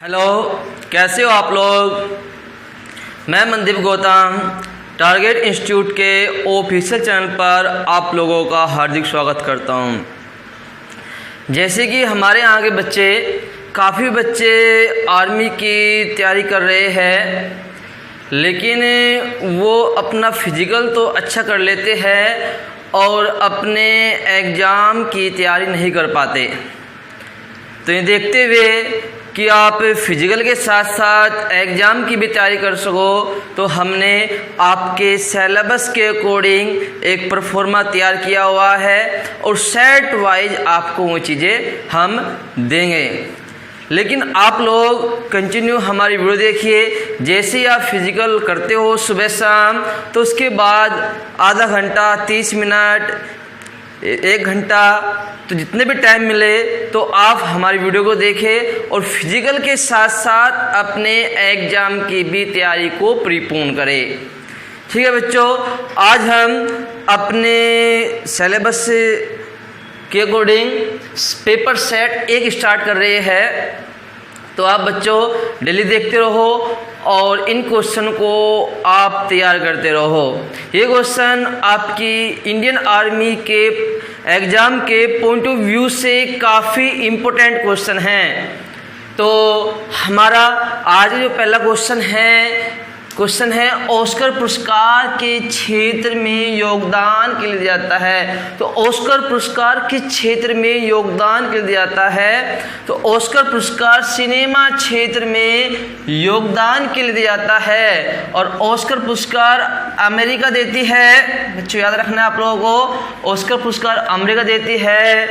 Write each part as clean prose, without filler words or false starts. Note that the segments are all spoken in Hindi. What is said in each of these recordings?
हेलो, कैसे हो आप लोग। मैं मनदीप गौतम टारगेट इंस्टीट्यूट के ऑफिशियल चैनल पर आप लोगों का हार्दिक स्वागत करता हूं। जैसे कि हमारे यहाँ के बच्चे काफ़ी बच्चे आर्मी की तैयारी कर रहे हैं, लेकिन वो अपना फिजिकल तो अच्छा कर लेते हैं और अपने एग्ज़ाम की तैयारी नहीं कर पाते। तो ये देखते हुए कि आप फिजिकल के साथ साथ एग्ज़ाम की भी तैयारी कर सको, तो हमने आपके सिलेबस के अकॉर्डिंग एक परफॉर्मा तैयार किया हुआ है और सेट वाइज आपको वो चीज़ें हम देंगे। लेकिन आप लोग कंटिन्यू हमारी वीडियो देखिए। जैसे ही आप फिजिकल करते हो सुबह शाम, तो उसके बाद आधा घंटा, 30 मिनट, 1 घंटा, तो जितने भी टाइम मिले तो आप हमारी वीडियो को देखें और फिजिकल के साथ साथ अपने एग्ज़ाम की भी तैयारी को परिपूर्ण करें। ठीक है बच्चों, आज हम अपने सिलेबस के अकॉर्डिंग पेपर सेट 1 स्टार्ट कर रहे हैं। तो आप बच्चों डेली देखते रहो और इन क्वेश्चन को आप तैयार करते रहो। ये क्वेश्चन आपकी इंडियन आर्मी के एग्ज़ाम के पॉइंट ऑफ व्यू से काफ़ी इम्पोर्टेंट क्वेश्चन हैं। तो हमारा आज जो पहला क्वेश्चन है ऑस्कर पुरस्कार के क्षेत्र में योगदान के लिए दिया जाता है। तो ऑस्कर पुरस्कार किस क्षेत्र में योगदान के लिए दिया जाता है? तो ऑस्कर पुरस्कार सिनेमा क्षेत्र में योगदान के लिए दिया जाता है और ऑस्कर पुरस्कार अमेरिका देती है। बच्चों याद रखना है आप लोगों को, ऑस्कर पुरस्कार अमेरिका देती है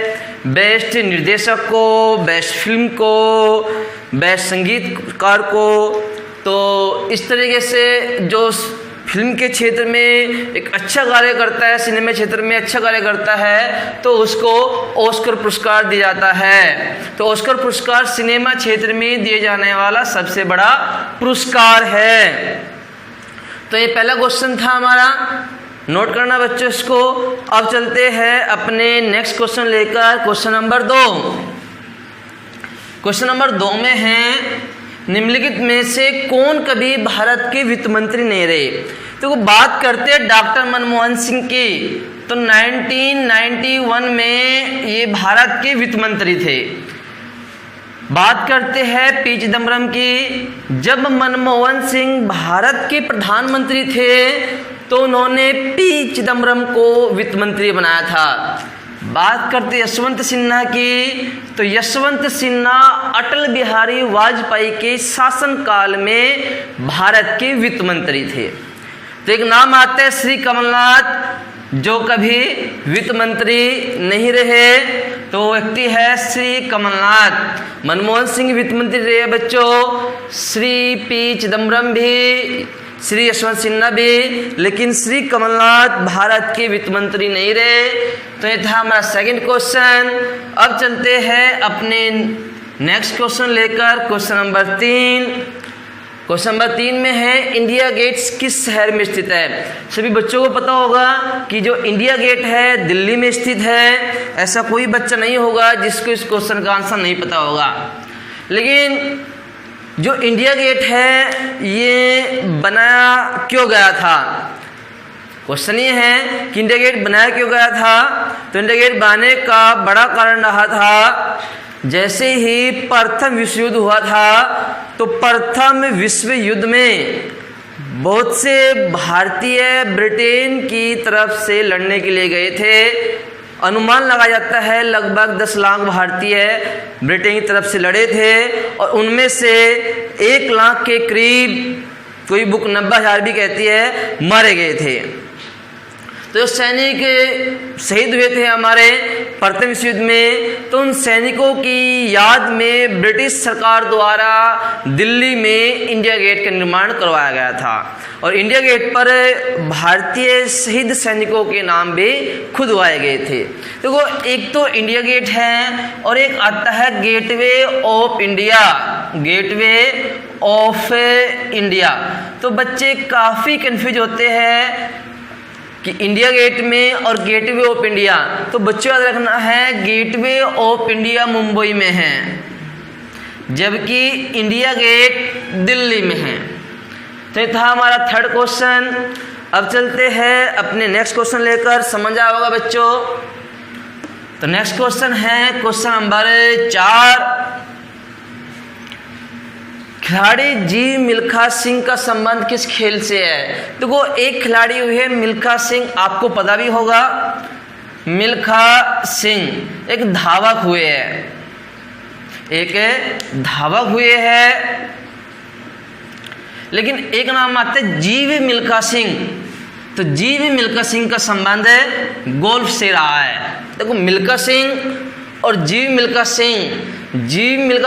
बेस्ट निर्देशक को, बेस्ट फिल्म को, बेस्ट संगीतकार को। तो इस तरीके से जो फिल्म के क्षेत्र में एक अच्छा कार्य करता है, सिनेमा क्षेत्र में अच्छा कार्य करता है, तो उसको ऑस्कर पुरस्कार दिया जाता है। तो ऑस्कर पुरस्कार सिनेमा क्षेत्र में दिए जाने वाला सबसे बड़ा पुरस्कार है। तो ये पहला क्वेश्चन था हमारा, नोट करना बच्चों इसको। अब चलते हैं अपने नेक्स्ट क्वेश्चन लेकर, क्वेश्चन नंबर 2। क्वेश्चन नंबर 2 में है निम्नलिखित में से कौन कभी भारत के वित्त मंत्री नहीं रहे? तो वो बात करते हैं डॉक्टर मनमोहन सिंह की। तो 1991 में ये भारत के वित्त मंत्री थे। बात करते हैं पी चिदम्बरम की। जब मनमोहन सिंह भारत के प्रधानमंत्री थे तो उन्होंने पी चिदम्बरम को वित्त मंत्री बनाया था। बात करते यशवंत सिन्हा की। तो यशवंत सिन्हा अटल बिहारी वाजपेयी के शासनकाल में भारत के वित्त मंत्री थे। तो एक नाम आता है श्री कमलनाथ, जो कभी वित्त मंत्री नहीं रहे। तो व्यक्ति है श्री कमलनाथ। मनमोहन सिंह वित्त मंत्री रहे बच्चों, श्री पी चिदम्बरम भी, श्री यशवंत सिन्हा भी, लेकिन श्री कमलनाथ भारत के वित्त मंत्री नहीं रहे। तो ये था हमारा सेकंड क्वेश्चन। अब चलते हैं अपने नेक्स्ट क्वेश्चन लेकर, क्वेश्चन नंबर 3। क्वेश्चन नंबर 3 में है इंडिया गेट किस शहर में स्थित है? सभी बच्चों को पता होगा कि जो इंडिया गेट है दिल्ली में स्थित है। ऐसा कोई बच्चा नहीं होगा जिसको इस क्वेश्चन का आंसर नहीं पता होगा। लेकिन जो इंडिया गेट है ये बनाया क्यों गया था? क्वेश्चन ये है कि इंडिया गेट बनाया क्यों गया था? तो इंडिया गेट बनाने का बड़ा कारण रहा था, जैसे ही प्रथम विश्व युद्ध हुआ था तो प्रथम विश्व युद्ध में बहुत से भारतीय ब्रिटेन की तरफ से लड़ने के लिए गए थे। अनुमान लगाया जाता है लगभग 10 लाख भारतीय ब्रिटेन की तरफ से लड़े थे और उनमें से 1 लाख के करीब, कोई बुक 90,000 भी कहती है, मारे गए थे। तो जो सैनिक शहीद हुए थे हमारे प्रथम विश्व युद्ध में, तो उन सैनिकों की याद में ब्रिटिश सरकार द्वारा दिल्ली में इंडिया गेट का निर्माण करवाया गया था और इंडिया गेट पर भारतीय शहीद सैनिकों के नाम भी खुदवाए गए थे। देखो, एक तो इंडिया गेट है और एक आता है gateway of India, gateway of India. तो बच्चे काफ़ी कंफ्यूज होते हैं कि इंडिया गेट में और गेटवे ऑफ इंडिया। तो बच्चों याद रखना है गेटवे ऑफ इंडिया मुंबई में है, जबकि इंडिया गेट दिल्ली में है। तो ये था हमारा थर्ड क्वेश्चन। अब चलते हैं अपने नेक्स्ट क्वेश्चन लेकर, समझ आया होगा बच्चों। तो नेक्स्ट क्वेश्चन है क्वेश्चन नंबर 4। खिलाड़ी जी मिल्खा सिंह का संबंध किस खेल से है? देखो एक खिलाड़ी हुई है मिल्खा सिंह, आपको पता भी होगा। मिल्खा सिंह एक धावक हुए हैं, एक धावक हुए हैं, लेकिन एक नाम आते हैं जीवी मिल्खा सिंह। तो जीवी मिल्खा सिंह का संबंध गोल्फ से रहा है। देखो मिल्खा सिंह और जीवी मिल्खा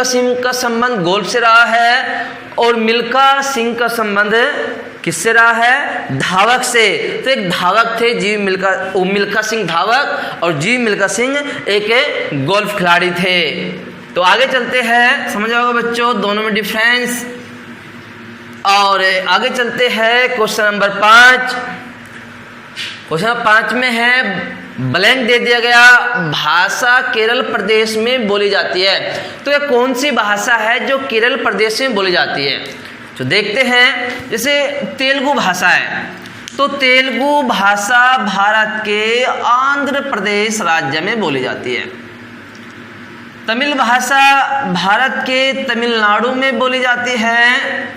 सिंह का संबंध गोल्फ से रहा है, और मिल्खा सिंह का संबंध किससे रहा है? धावक से। तो एक धावक थे मिल्खा सिंह धावक, और जीवी मिल्खा सिंह एक गोल्फ खिलाड़ी थे। तो आगे चलते हैं, समझ आओगे बच्चों दोनों में डिफरेंस। और आगे चलते हैं क्वेश्चन नंबर 5। क्वेश्चन 5 में है ब्लैंक दे दिया गया, भाषा केरल प्रदेश में बोली जाती है। तो ये कौन सी भाषा है जो केरल प्रदेश में बोली जाती है? तो देखते हैं, जैसे तेलुगु भाषा है, तो तेलुगु भाषा भारत के आंध्र प्रदेश राज्य में बोली जाती है। तमिल भाषा भारत के तमिलनाडु में बोली जाती है।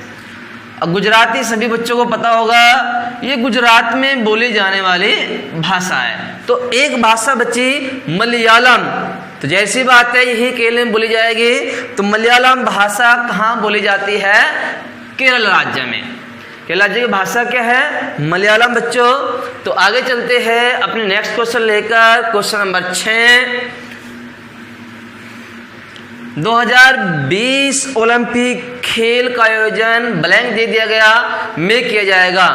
गुजराती सभी बच्चों को पता होगा, ये गुजरात में बोली जाने वाली भाषा है। तो एक भाषा बची मलयालम। तो जैसी बात है यही केरल में बोली जाएगी। तो मलयालम भाषा कहाँ बोली जाती है? केरल राज्य में। केरल राज्य की भाषा क्या है? मलयालम बच्चों। तो आगे चलते हैं अपने नेक्स्ट क्वेश्चन लेकर, क्वेश्चन नंबर 6। 2020 ओलंपिक खेल का आयोजन ब्लैंक दे दिया गया में किया जाएगा।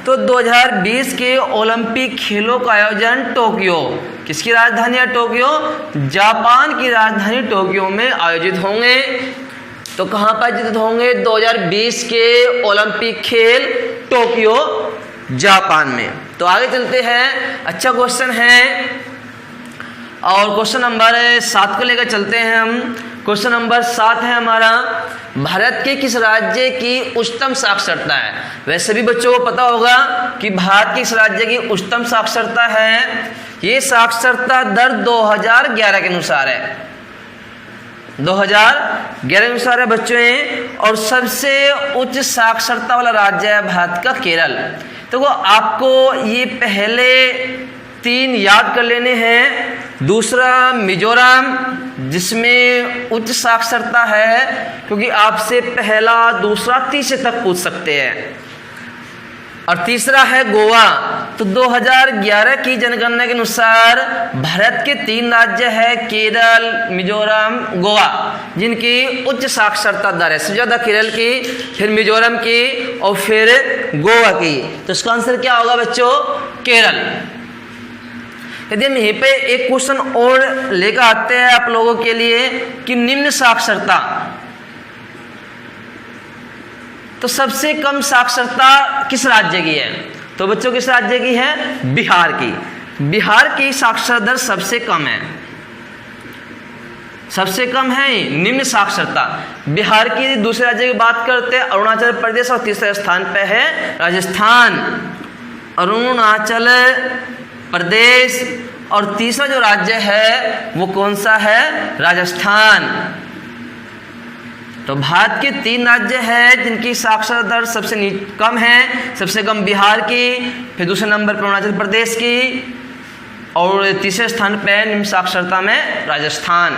तो 2020 के ओलंपिक खेलों का आयोजन टोक्यो, किसकी राजधानी है? टोक्यो, जापान की राजधानी टोक्यो में आयोजित होंगे। तो कहाँ पर आयोजित होंगे? 2020 के ओलंपिक खेल टोक्यो, जापान में। तो आगे चलते हैं, अच्छा क्वेश्चन है। और क्वेश्चन नंबर 7 को लेकर चलते हैं हम। क्वेश्चन नंबर 7 है हमारा, भारत के किस राज्य की उच्चतम साक्षरता है? वैसे भी बच्चों को पता होगा कि भारत के किस राज्य की उच्चतम साक्षरता है। ये साक्षरता दर 2011 के अनुसार है, 2011 के अनुसार है बच्चों। और सबसे उच्च साक्षरता वाला राज्य है भारत का केरल। तो वो आपको ये पहले 3 याद कर लेने हैं। दूसरा मिजोरम, जिसमें उच्च साक्षरता है, क्योंकि आपसे पहला, दूसरा, तीसरे तक पूछ सकते हैं। और तीसरा है गोवा। तो 2011 की जनगणना के अनुसार भारत के 3 राज्य है, केरल, मिजोरम, गोवा, जिनकी उच्च साक्षरता दर है। सबसे ज़्यादा केरल की, फिर मिजोरम की, और फिर गोवा की। तो इसका आंसर क्या होगा बच्चों? केरल। यदि हम यहीं पे एक क्वेश्चन और लेकर आते हैं आप लोगों के लिए कि निम्न साक्षरता, तो सबसे कम साक्षरता किस राज्य की है? तो बच्चों किस राज्य की है? बिहार की। बिहार की साक्षरता दर सबसे कम है, सबसे कम है निम्न साक्षरता बिहार की। दूसरे राज्य की बात करते हैं अरुणाचल प्रदेश, और तीसरे स्थान पे है राजस्थान। अरुणाचल प्रदेश, और तीसरा जो राज्य है वो कौन सा है? राजस्थान। तो भारत के 3 राज्य हैं जिनकी साक्षरता दर सबसे कम है। सबसे कम बिहार की, फिर दूसरे नंबर पर अरुणाचल प्रदेश की, और तीसरे स्थान पे निम्न साक्षरता में राजस्थान।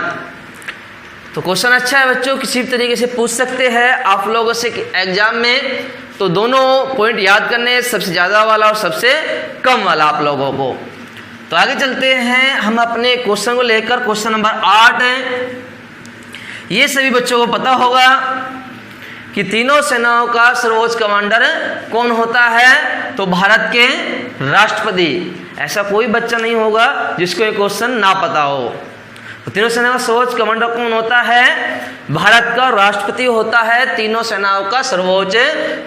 तो क्वेश्चन अच्छा है बच्चों, किसी भी तरीके से पूछ सकते हैं आप लोगों से एग्जाम में। तो दोनों पॉइंट याद करने, सबसे ज़्यादा वाला और सबसे कम वाला आप लोगों को। तो आगे चलते हैं हम अपने क्वेश्चन को लेकर, क्वेश्चन नंबर 8 है। ये सभी बच्चों को पता होगा कि तीनों सेनाओं का सर्वोच्च कमांडर कौन होता है? तो भारत के राष्ट्रपति। ऐसा कोई बच्चा नहीं होगा जिसको ये क्वेश्चन ना पता हो। तो तीनों सेनाओं का सर्वोच्च कमांडर कौन होता है? भारत का राष्ट्रपति होता है तीनों सेनाओं का सर्वोच्च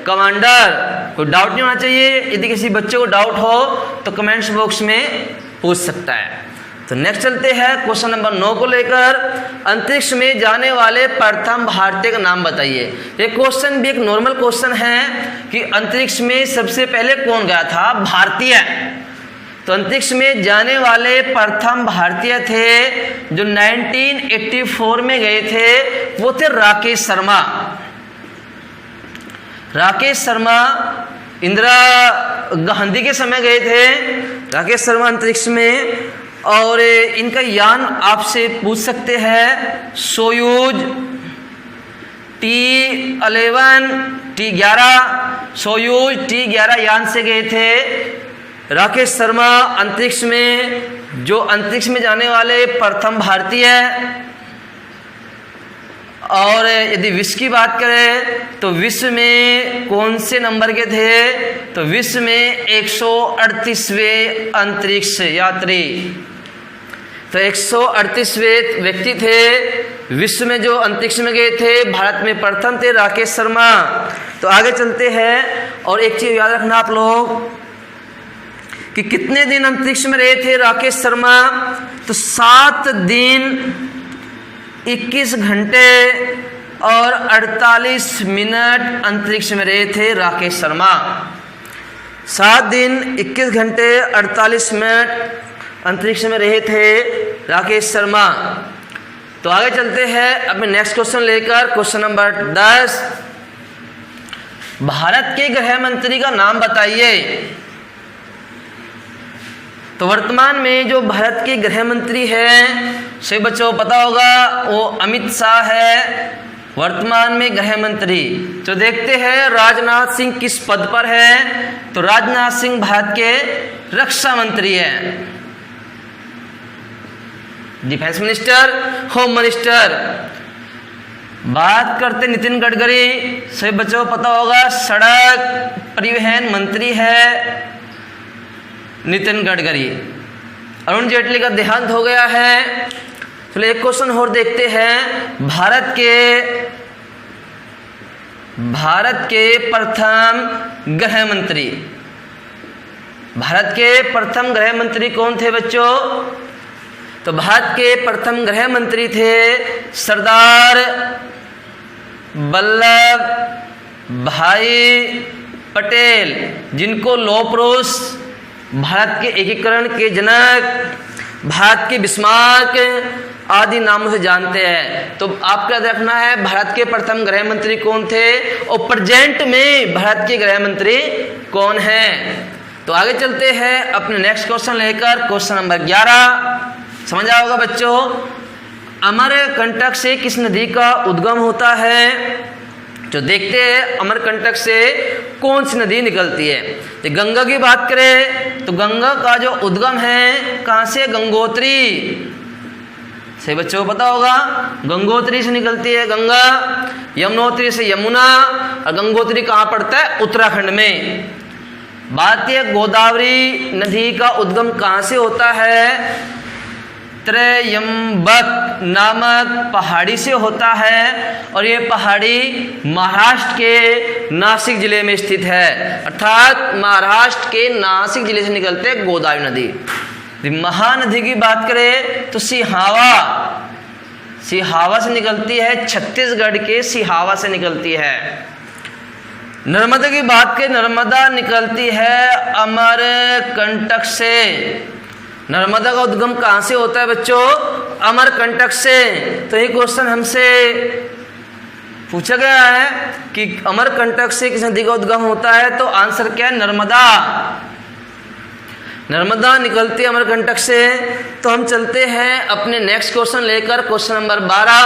कमांडर। कोई डाउट नहीं होना चाहिए। यदि किसी बच्चे को डाउट हो तो कमेंट्स बॉक्स में पूछ सकता है। तो नेक्स्ट चलते हैं क्वेश्चन नंबर 9 को लेकर। अंतरिक्ष में जाने वाले प्रथम भारतीय का नाम बताइए। ये क्वेश्चन भी एक नॉर्मल क्वेश्चन है कि अंतरिक्ष में सबसे पहले कौन गया था, भारतीय। तो अंतरिक्ष में जाने वाले प्रथम भारतीय थे जो 1984 में गए थे, वो थे राकेश शर्मा। राकेश शर्मा इंदिरा गांधी के समय गए थे राकेश शर्मा अंतरिक्ष में। और इनका यान आपसे पूछ सकते हैं, Soyuz T11 T11 Soyuz T11 यान से गए थे राकेश शर्मा अंतरिक्ष में, जो अंतरिक्ष में जाने वाले प्रथम भारतीय। और यदि विश्व की बात करें तो विश्व में कौन से नंबर के थे, तो विश्व में 138वें अंतरिक्ष यात्री। तो 138वें व्यक्ति थे विश्व में जो अंतरिक्ष में गए थे, भारत में प्रथम थे राकेश शर्मा। तो आगे चलते हैं और एक चीज याद रखना आप लोग कि कितने दिन अंतरिक्ष में रहे थे राकेश शर्मा, तो 7 दिन 21 घंटे और 48 मिनट अंतरिक्ष में रहे थे राकेश शर्मा। 7 दिन 21 घंटे 48 मिनट अंतरिक्ष में रहे थे राकेश शर्मा। तो आगे चलते हैं अपने नेक्स्ट क्वेश्चन लेकर, क्वेश्चन नंबर 10। भारत के गृह मंत्री का नाम बताइए। तो वर्तमान में जो भारत के गृह मंत्री हैं, सभी बच्चों को पता होगा, वो अमित शाह है वर्तमान में गृह मंत्री। तो देखते हैं राजनाथ सिंह किस पद पर है। तो राजनाथ सिंह भारत के रक्षा मंत्री हैं, डिफेंस मिनिस्टर, होम मिनिस्टर। बात करते नितिन गडकरी, सभी बच्चों को पता होगा, सड़क परिवहन मंत्री है नितिन गडकरी। अरुण जेटली का देहांत हो गया है। चलिए एक क्वेश्चन और देखते हैं। भारत के प्रथम गृह मंत्री, भारत के प्रथम गृह मंत्री कौन थे बच्चों? तो भारत के प्रथम गृह मंत्री थे सरदार वल्लभ भाई पटेल, जिनको लौह पुरुष, भारत के एकीकरण के जनक, भारत के बिस्मार्क आदि नामों से जानते हैं। तो आपको याद रखना है भारत के प्रथम गृह मंत्री कौन थे और प्रेजेंट में भारत के गृह मंत्री कौन हैं। तो आगे चलते हैं अपने नेक्स्ट क्वेश्चन लेकर, क्वेश्चन नंबर 11। समझ आया होगा बच्चों, अमरकंटक से किस नदी का उद्गम होता है? जो देखते हैं अमरकंटक से कौन सी नदी निकलती है। तो गंगा की बात करें तो गंगा का जो उद्गम है कहाँ से? गंगोत्री। सही बच्चों को पता होगा, गंगोत्री से निकलती है गंगा, यमुनोत्री से यमुना, और गंगोत्री कहाँ पड़ता है? उत्तराखंड में। भारतीय गोदावरी नदी का उद्गम कहाँ से होता है? त्रयंबक नामक पहाड़ी से होता है, और ये पहाड़ी महाराष्ट्र के नासिक जिले में स्थित है। अर्थात महाराष्ट्र के नासिक जिले से निकलते हैं गोदावरी नदी। महानदी की बात करें तो सिहावा से निकलती है, छत्तीसगढ़ के सिहावा से निकलती है। नर्मदा की बात करें, नर्मदा निकलती है अमरकंटक से। नर्मदा का उद्गम कहाँ से होता है बच्चों? अमरकंटक से। तो ये क्वेश्चन हमसे पूछा गया है कि अमरकंटक से किस नदी का उद्गम होता है, तो आंसर क्या है? नर्मदा। नर्मदा निकलती है अमरकंटक से। तो हम चलते हैं अपने नेक्स्ट क्वेश्चन लेकर, क्वेश्चन नंबर 12।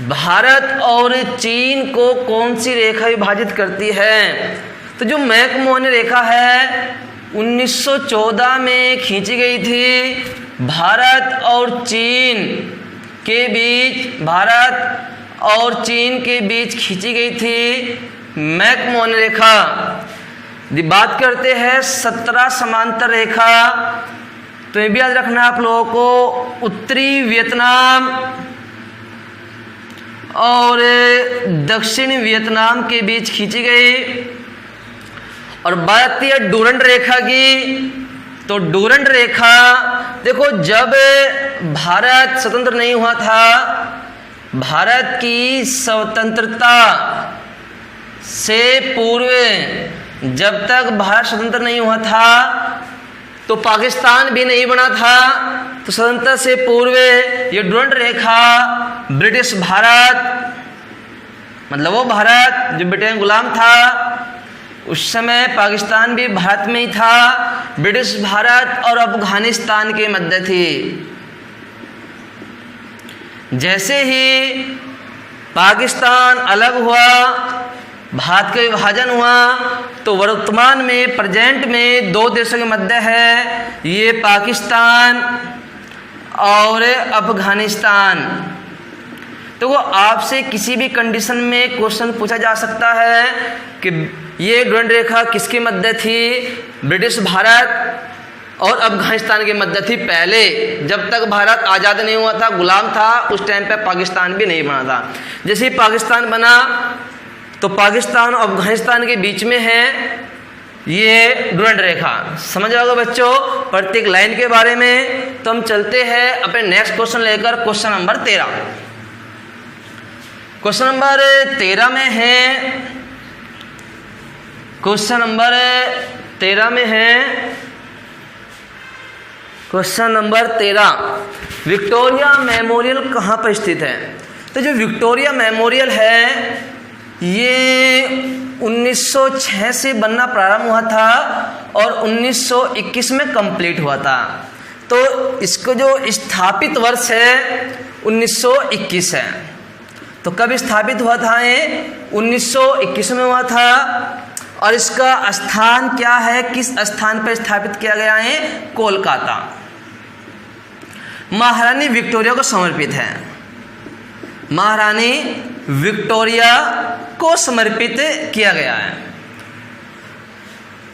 भारत और चीन को कौन सी रेखा विभाजित करती है? तो जो मैकमोहन रेखा है 1914 में खींची गई थी भारत और चीन के बीच, भारत और चीन के बीच खींची गई थी मैकमोहन रेखा। बात करते हैं 17 समांतर रेखा। तो ये भी याद रखना आप लोगों को, उत्तरी वियतनाम और दक्षिण वियतनाम के बीच खींची गई। और भारतीय डूरंड रेखा की तो डूरंड रेखा, देखो जब भारत स्वतंत्र नहीं हुआ था, भारत की स्वतंत्रता से पूर्व जब तक भारत स्वतंत्र नहीं हुआ था तो पाकिस्तान भी नहीं बना था, तो स्वतंत्रता से पूर्व ये डूरंड रेखा ब्रिटिश भारत, मतलब वो भारत जो ब्रिटेन गुलाम था, उस समय पाकिस्तान भी भारत में ही था, ब्रिटिश भारत और अफगानिस्तान के मध्य थी। जैसे ही पाकिस्तान अलग हुआ, भारत का विभाजन हुआ, तो वर्तमान में प्रेजेंट में दो देशों के मध्य है, ये पाकिस्तान और अफगानिस्तान। तो वो आपसे किसी भी कंडीशन में क्वेश्चन पूछा जा सकता है कि ये डूरंड रेखा किसके मध्य थी, ब्रिटिश भारत और अफगानिस्तान के मध्य थी पहले, जब तक भारत आज़ाद नहीं हुआ था, गुलाम था, उस टाइम पे पाकिस्तान भी नहीं बना था। जैसे ही पाकिस्तान बना तो पाकिस्तान और अफगानिस्तान के बीच में है ये डूरंड रेखा। समझ आओगे बच्चों प्रत्येक लाइन के बारे में। तो हम चलते हैं अपने नेक्स्ट क्वेश्चन लेकर, क्वेश्चन नंबर 13। क्वेश्चन नंबर 13 में है, क्वेश्चन नंबर 13 में है, क्वेश्चन नंबर 13, विक्टोरिया मेमोरियल कहाँ पर स्थित है? तो जो विक्टोरिया मेमोरियल है ये 1906 से बनना प्रारंभ हुआ था और 1921 में कंप्लीट हुआ था। तो इसको जो स्थापित वर्ष है 1921 है। तो कब स्थापित हुआ था ये? 1921 में हुआ था। और इसका स्थान क्या है, किस स्थान पर स्थापित किया गया है? कोलकाता। महारानी विक्टोरिया को समर्पित है, महारानी विक्टोरिया को समर्पित किया गया है।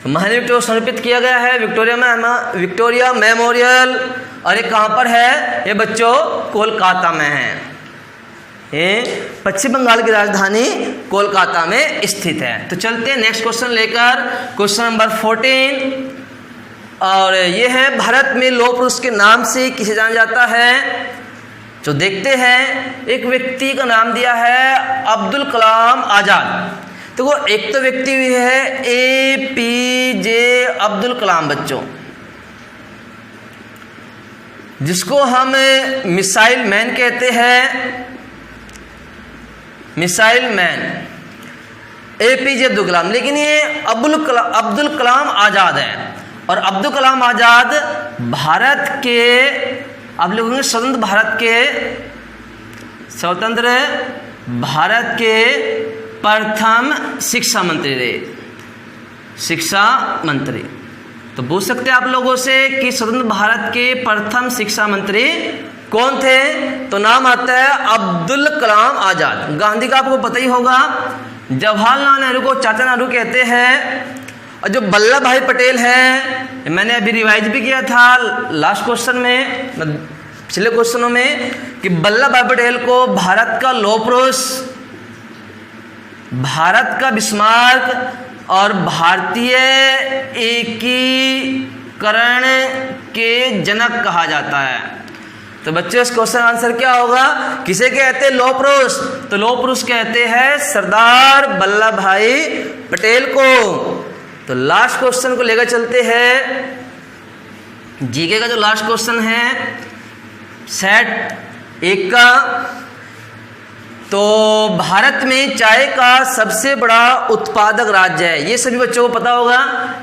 तो महारानी विक्टोरिया को समर्पित किया गया है विक्टोरिया मेमोरियल। और ये कहाँ पर है? ये बच्चों कोलकाता में है। ये पश्चिम बंगाल की राजधानी कोलकाता में स्थित है। तो चलते हैं नेक्स्ट क्वेश्चन लेकर, क्वेश्चन नंबर 14। और ये है भारत में लौह पुरुष के नाम से किसे जाना जाता है? जो देखते हैं, एक व्यक्ति का नाम दिया है अब्दुल कलाम आज़ाद। तो वो एक तो व्यक्ति भी है APJ अब्दुल कलाम बच्चों, जिसको हम मिसाइल मैन कहते हैं, missile man APJ Abdul Kalam. लेकिन ये अब्दुल कलाम आज़ाद है। और अब्दुल कलाम आज़ाद भारत के, आप लोगों स्वतंत्र भारत के प्रथम शिक्षा मंत्री रहे, शिक्षा मंत्री। तो पूछ सकते हैं आप लोगों से कि स्वतंत्र भारत के प्रथम शिक्षा मंत्री कौन थे? तो नाम आता है अब्दुल कलाम आज़ाद। गांधी का आपको पता ही होगा। जवाहरलाल नेहरू को चाचा नेहरू कहते हैं। और जो वल्लभ भाई पटेल है, मैंने अभी रिवाइज भी किया था लास्ट क्वेश्चन में, पिछले क्वेश्चनों में, कि वल्लभ भाई पटेल को भारत का लौह पुरुष, भारत का बिस्मार्क और भारतीय एकीकरण के जनक कहा जाता है। तो बच्चों इस क्वेश्चन आंसर क्या होगा? किसे कहते हैं लौह पुरुष? तो लौह पुरुष कहते हैं सरदार वल्लभ भाई पटेल को। तो लास्ट क्वेश्चन को लेकर चलते हैं, जीके का जो लास्ट क्वेश्चन है सेट 1 का। तो भारत में चाय का सबसे बड़ा उत्पादक राज्य है। ये सभी बच्चों को पता होगा,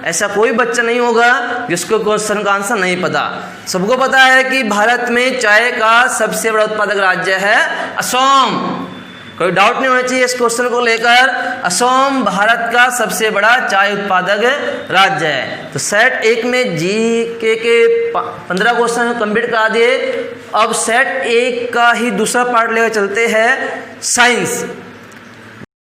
ऐसा कोई बच्चा नहीं होगा जिसको क्वेश्चन का आंसर नहीं पता। सबको पता है कि भारत में चाय का सबसे बड़ा उत्पादक राज्य है असम। कोई डाउट नहीं होना चाहिए इस क्वेश्चन को लेकर। असम भारत का सबसे बड़ा चाय उत्पादक राज्य है। तो सेट 1 में जीके के 15 क्वेश्चन कंप्लीट करा दिए। अब सेट 1 का ही दूसरा पार्ट लेकर चलते हैं, साइंस।